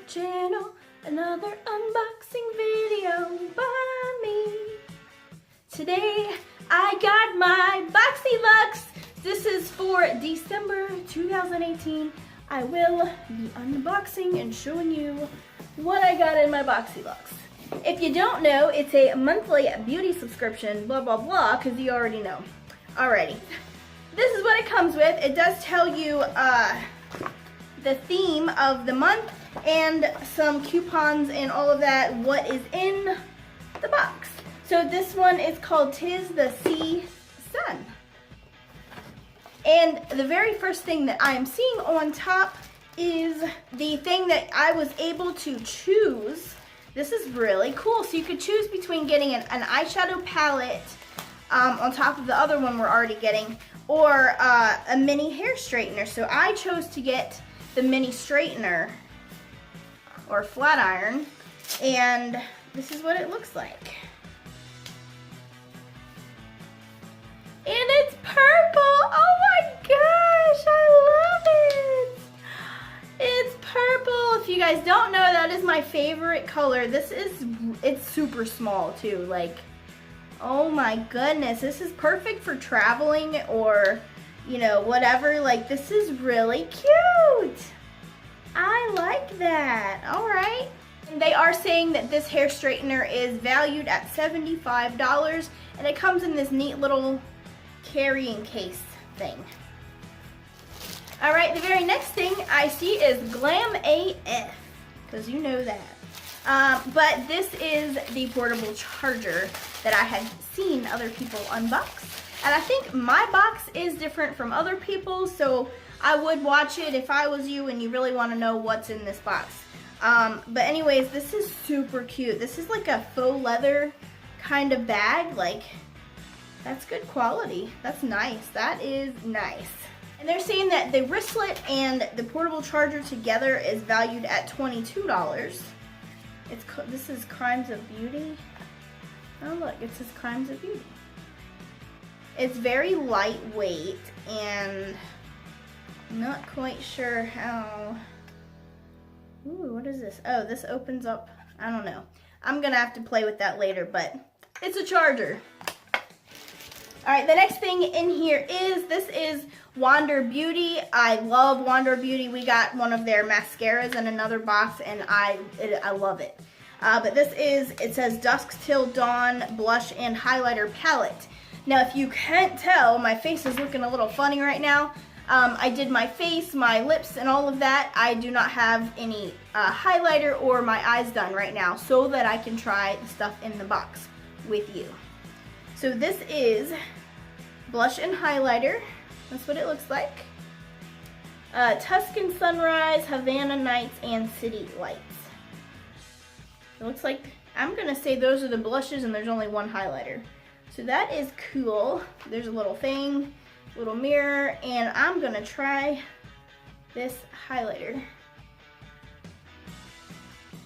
channel, another unboxing video by me. Today I got my Boxyluxe. This is for December 2018. I will be unboxing and showing you what I got in my Boxyluxe. If you don't know, it's a monthly beauty subscription, blah blah blah, because you already know. Alrighty, this is what it comes with. It does tell you the theme of the month and some coupons and all of that, what is in the box. So this one is called "'Tis the Sea Sun." And the very first thing that I am seeing on top is the thing that I was able to choose. This is really cool. So you could choose between getting an eyeshadow palette on top of the other one we're already getting, or a mini hair straightener. So I chose to get the mini straightener or flat iron, and this is what it looks like. And it's purple. Oh my gosh, I love it. It's purple. If you guys don't know, that is my favorite color. It's super small too. Like, oh my goodness, this is perfect for traveling or, you know, whatever. Like, this is really cute. I like that. All right. And they are saying that this hair straightener is valued at $75, and it comes in this neat little carrying case thing. All right, the very next thing I see is Glam AF, because you know that. But this is the portable charger that I had seen other people unbox. And I think my box is different from other people's, so I would watch it if I was you and you really want to know what's in this box. But anyways, this is super cute. This is like a faux leather kind of bag. Like, that's good quality. That's nice. That is nice. And they're saying that the wristlet and the portable charger together is valued at $22. This is Crimes of Beauty. Oh look, it says Crimes of Beauty. It's very lightweight, and I'm not quite sure how. Ooh, what is this? Oh, this opens up. I don't know. I'm gonna have to play with that later, but it's a charger. All right, the next thing in here is, this is Wander Beauty. I love Wander Beauty. We got one of their mascaras in another box, and I love it. But this is, it says Dusk Till Dawn Blush and Highlighter Palette. Now, if you can't tell, my face is looking a little funny right now. I did my face, my lips, and all of that. I do not have any highlighter or my eyes done right now, so that I can try the stuff in the box with you. So this is blush and highlighter. That's what it looks like. Tuscan Sunrise, Havana Nights, and City Lights. It looks like, I'm gonna say those are the blushes and there's only one highlighter. So that is cool. There's a little thing, little mirror, and I'm gonna try this highlighter.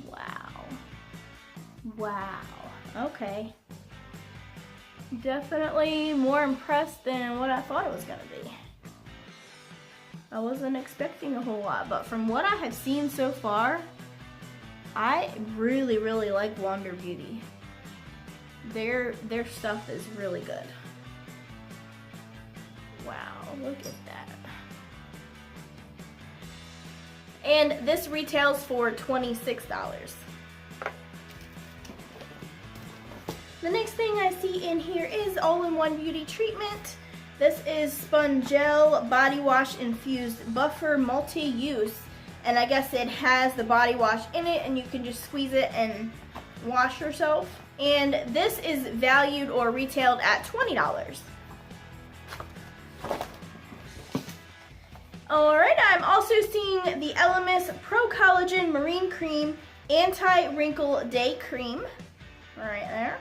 Wow. Wow. Okay. Definitely more impressed than what I thought it was gonna be. I wasn't expecting a whole lot, but from what I have seen so far, I really, really like Wander Beauty. Their stuff is really good. Wow, look at that. And this retails for $26. The next thing I see in here is All-in-One Beauty Treatment. This is Spongel Body Wash Infused Buffer Multi-Use. And I guess it has the body wash in it, and you can just squeeze it and wash yourself. And this is valued or retailed at $20. Alright, I'm also seeing the Elemis Pro Collagen Marine Cream Anti-Wrinkle Day Cream. Right there.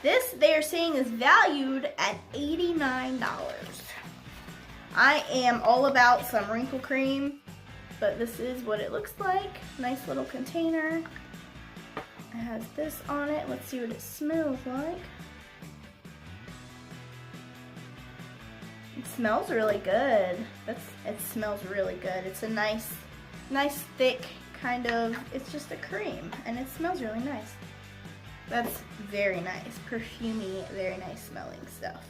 This, they are saying, is valued at $89. I am all about some wrinkle cream, but this is what it looks like. Nice little container. It has this on it. Let's see what it smells like. It smells really good. It smells really good. It's a nice thick kind of, it's just a cream and it smells really nice. That's very nice, perfumey, very nice smelling stuff.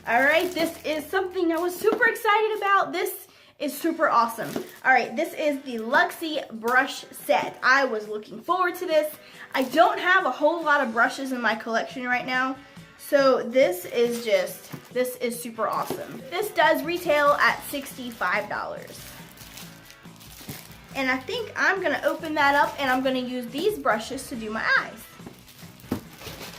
All right, this is something I was super excited about. This is super awesome. All right, this is the Luxie brush set. I was looking forward to this. I don't have a whole lot of brushes in my collection right now, so this is super awesome. This does retail at $65. And I think I'm gonna open that up and I'm gonna use these brushes to do my eyes.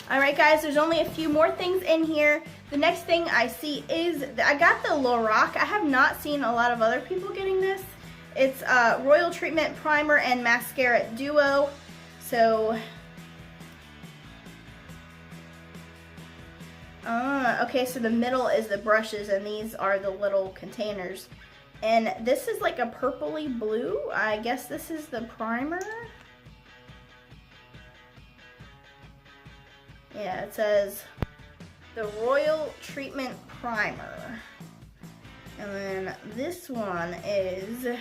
All right, guys, there's only a few more things in here. The next thing I see is, I got the Lorac. I have not seen a lot of other people getting this. It's Royal Treatment Primer and Mascara Duo. So, okay, so the middle is the brushes and these are the little containers. And this is like a purpley blue. I guess this is the primer. Yeah, it says the Royal Treatment Primer. And then this one is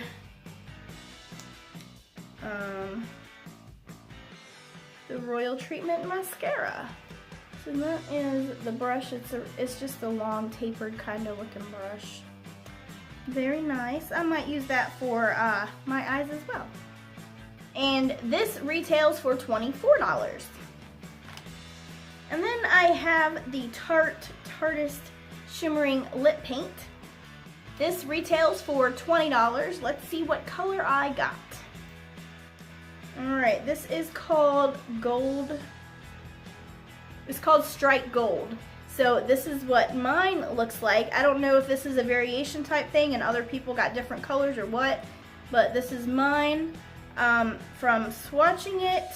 the Royal Treatment Mascara. So that is the brush. It's just a long tapered kind of looking brush. Very nice. I might use that for my eyes as well. And this retails for $24. And then I have the Tarteist Shimmering Lip Paint. This retails for $20. Let's see what color I got. Alright, this is called Gold. It's called Strike Gold. So this is what mine looks like. I don't know if this is a variation type thing and other people got different colors or what, but this is mine. From swatching it,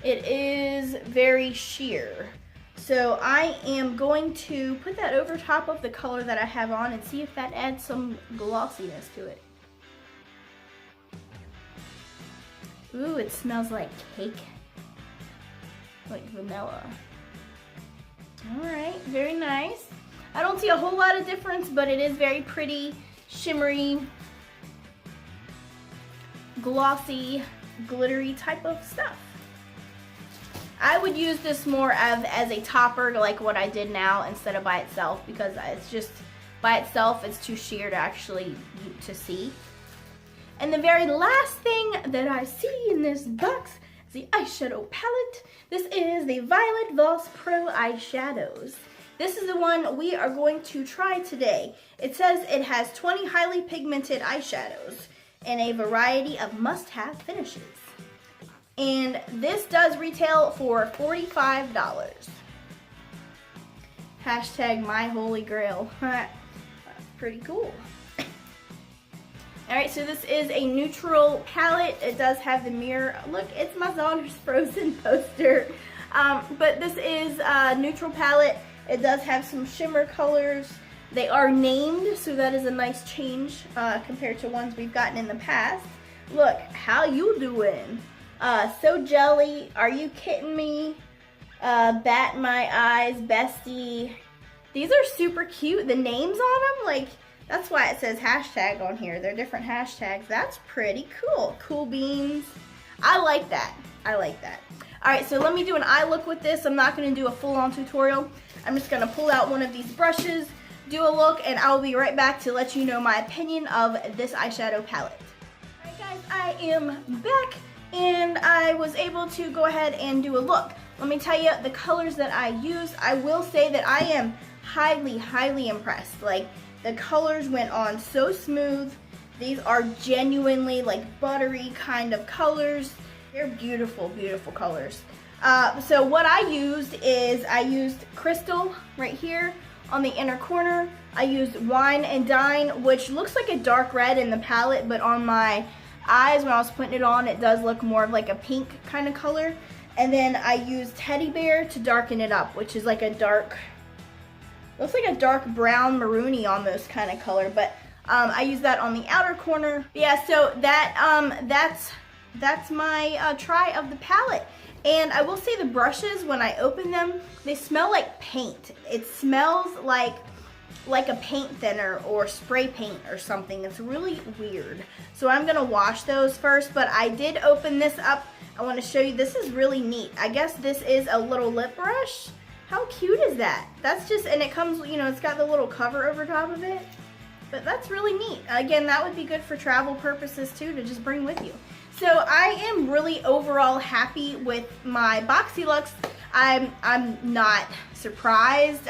it is very sheer. So I am going to put that over top of the color that I have on and see if that adds some glossiness to it. Ooh, it smells like cake, like vanilla. Alright, very nice. I don't see a whole lot of difference, but it is very pretty, shimmery, glossy, glittery type of stuff. I would use this more as a topper, like what I did now, instead of by itself, because it's just, by itself, it's too sheer to actually to see. And the very last thing that I see in this box is the eyeshadow palette. This is the Violet Voss Pro eyeshadows. This is the one we are going to try today. It says it has 20 highly pigmented eyeshadows in a variety of must-have finishes. And this does retail for $45. Hashtag my holy grail. That's pretty cool. Alright, so this is a neutral palette. It does have the mirror. Look, it's my daughter's Frozen poster. But this is a neutral palette. It does have some shimmer colors. They are named, so that is a nice change compared to ones we've gotten in the past. Look, how you doing? So jelly, are you kidding me? Bat my eyes, bestie. These are super cute. The names on them, like, that's why it says hashtag on here. They're different hashtags. That's pretty cool. Cool beans. I like that. I like that. Alright, so let me do an eye look with this. I'm not going to do a full-on tutorial. I'm just going to pull out one of these brushes, do a look, and I'll be right back to let you know my opinion of this eyeshadow palette. Alright guys, I am back, and I was able to go ahead and do a look. Let me tell you the colors that I used. I will say that I am highly, highly impressed. Like, the colors went on so smooth. These are genuinely like buttery kind of colors. They're beautiful, beautiful colors. So what I used is I used Crystal right here on the inner corner. I used Wine and Dine, which looks like a dark red in the palette, but on my eyes when I was putting it on, it does look more of like a pink kind of color. And then I used Teddy Bear to darken it up, which is like a dark, looks like a dark brown maroony almost kind of color, but I use that on the outer corner. But yeah, so that's my try of the palette. And I will say the brushes, when I open them, they smell like paint. It smells like like a paint thinner or spray paint or something. It's really weird. So I'm gonna wash those first, but I did open this up. I wanna show you, this is really neat. I guess this is a little lip brush. How cute is that? That's just, and it comes, you know, it's got the little cover over top of it. But that's really neat. Again, that would be good for travel purposes too, to just bring with you. So I am really overall happy with my Boxyluxe. I'm not surprised.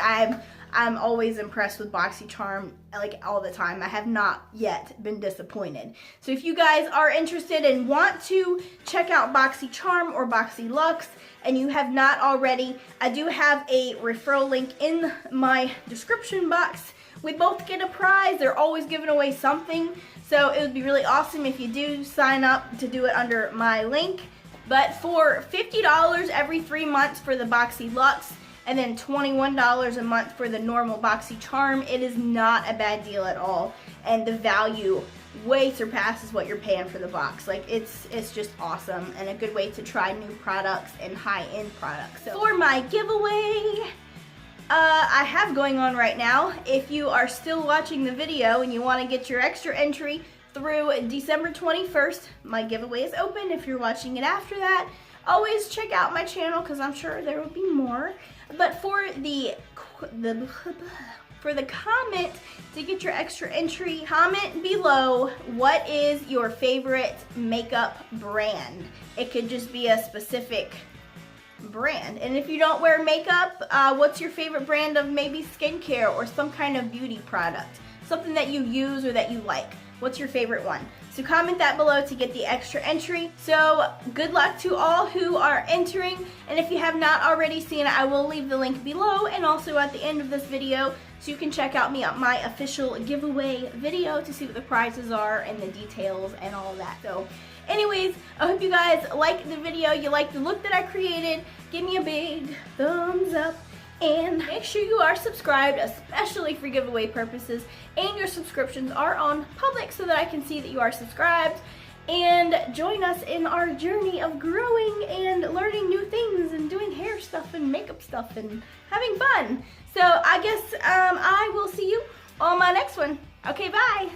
I'm always impressed with BoxyCharm, like all the time. I have not yet been disappointed. So if you guys are interested and want to check out BoxyCharm or Boxyluxe and you have not already, I do have a referral link in my description box. We both get a prize. They're always giving away something. So it would be really awesome if you do sign up to do it under my link. But for $50 every 3 months for the Boxyluxe, and then $21 a month for the normal BoxyCharm, it is not a bad deal at all. And the value way surpasses what you're paying for the box. Like, it's just awesome and a good way to try new products and high-end products. So for my giveaway, I have going on right now. If you are still watching the video and you want to get your extra entry through December 21st, my giveaway is open. If you're watching it after that, always check out my channel because I'm sure there will be more. But for the comment to get your extra entry, comment below what is your favorite makeup brand. It could just be a specific brand. And if you don't wear makeup, what's your favorite brand of maybe skincare or some kind of beauty product? Something that you use or that you like. What's your favorite one? So comment that below to get the extra entry. So good luck to all who are entering. And if you have not already seen it, I will leave the link below and also at the end of this video so you can check out my official giveaway video to see what the prizes are and the details and all that. So anyways, I hope you guys liked the video. You like the look that I created. Give me a big thumbs up. And make sure you are subscribed, especially for giveaway purposes, and your subscriptions are on public so that I can see that you are subscribed. And join us in our journey of growing and learning new things and doing hair stuff and makeup stuff and having fun. So I guess I will see you on my next one. Okay, bye.